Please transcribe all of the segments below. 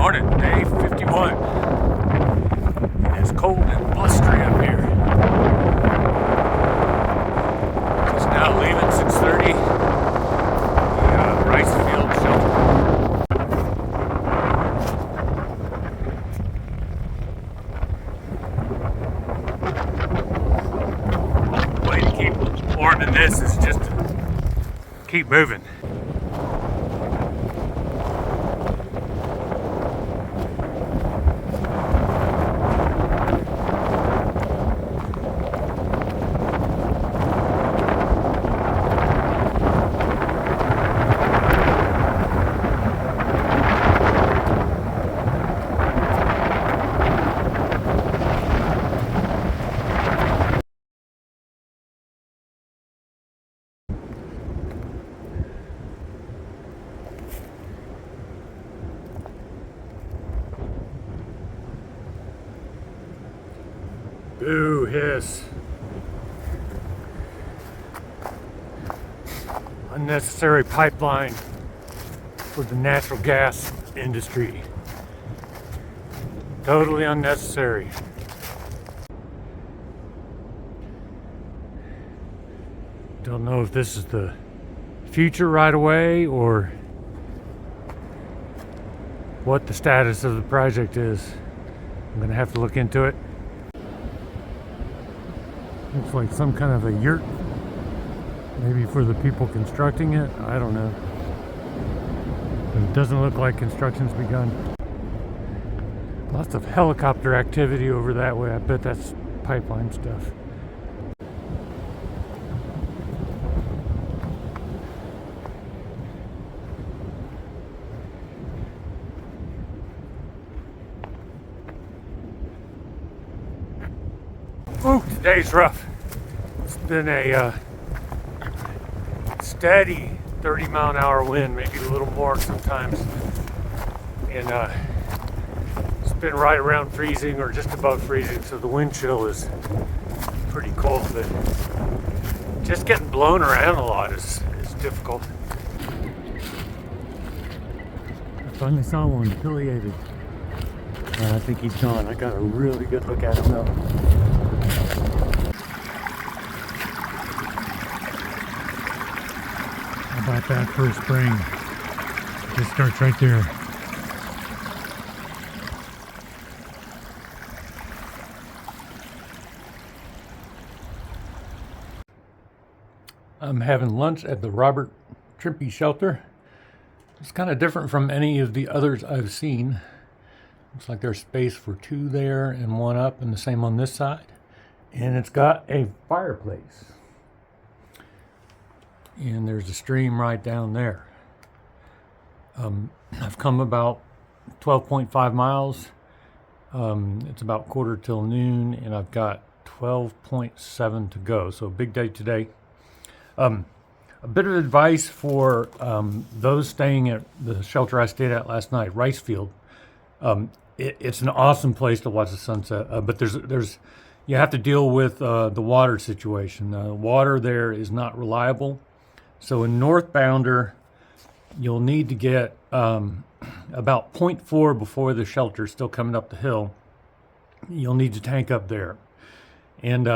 morning, day 51. It's cold and blustery up here. Just now leaving 6:30. The rice field shelter. Way to keep warm in this is just to keep moving. Boo, hiss. Unnecessary pipeline for the natural gas industry. Totally unnecessary. Don't know if this is the future right away or what the status of the project is. I'm gonna have to look into it. Looks like some kind of a yurt, maybe for the people constructing it. I don't know. But it doesn't look like construction's begun. Lots of helicopter activity over that way. I bet that's pipeline stuff. Ooh, today's rough. It's been a steady 30-mile-an-hour wind, maybe a little more sometimes. And it's been right around freezing or just above freezing, so the wind chill is pretty cold, but just getting blown around a lot is difficult. I finally saw one affiliated. I think he's gone. I got a really good look at him though. How about that first spring? Just starts right there. I'm having lunch at the Robert Trippy shelter. It's kind of different from any of the others I've seen. Looks like there's space for two there and one up, and the same on this side. And it's got a fireplace. And there's a stream right down there. I've come about 12.5 miles. It's about quarter till noon, and I've got 12.7 to go. So big day today. A bit of advice for those staying at the shelter I stayed at last night, Rice Field. It's an awesome place to watch the sunset, but there's you have to deal with the water situation. The water there is not reliable. So in northbounder, you'll need to get about 0.4 before the shelter, still coming up the hill. You'll need to tank up there. And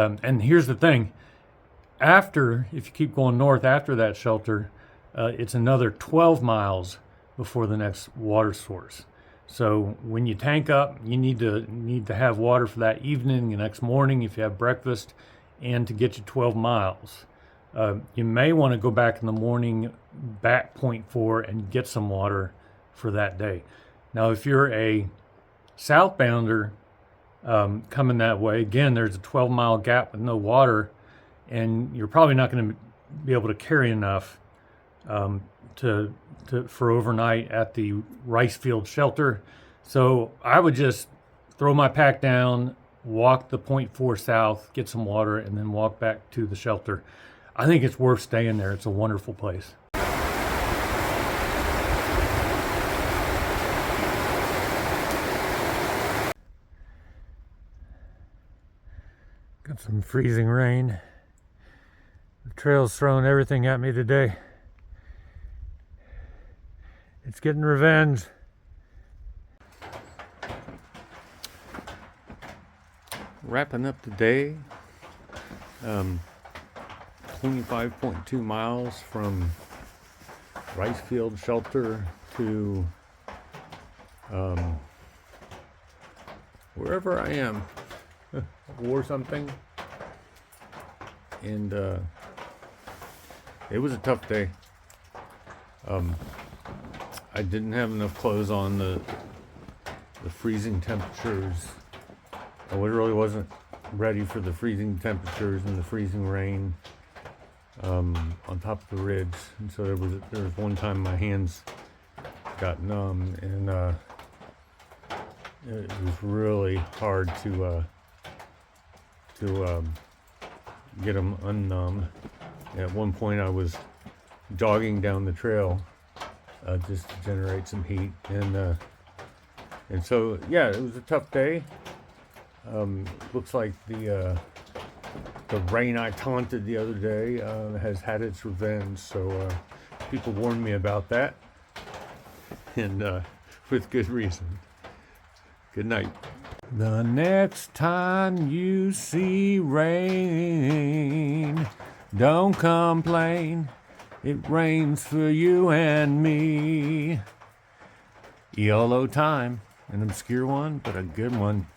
here's the thing. If you keep going north after that shelter, it's another 12 miles before the next water source. So when you tank up, you need to have water for that evening, the next morning if you have breakfast, and to get you 12 miles. You may want to go back in the morning, back 0.4, and get some water for that day. Now, if you're a southbounder coming that way, again, there's a 12-mile gap with no water, and you're probably not going to be able to carry enough for overnight at the rice field shelter. So I would just throw my pack down, walk the 0.4 south, get some water, and then walk back to the shelter. I think it's worth staying there. It's a wonderful place. Got some freezing rain. The trail's throwing everything at me today. It's getting revenge. wrapping up the day. 25.2 miles from rice field shelter to wherever I am. Wore something, and it was a tough day. I didn't have enough clothes on. The freezing temperatures. I literally wasn't ready for the freezing temperatures and the freezing rain on top of the ridge, and so there was one time my hands got numb, and it was really hard to get them unnumb. At one point, I was jogging down the trail just to generate some heat, and so yeah, it was a tough day. Looks like the rain I taunted the other day has had its revenge. So people warned me about that, and with good reason. Good night. The next time you see rain, don't complain. It rains for you and me. YOLO time. An obscure one, but a good one.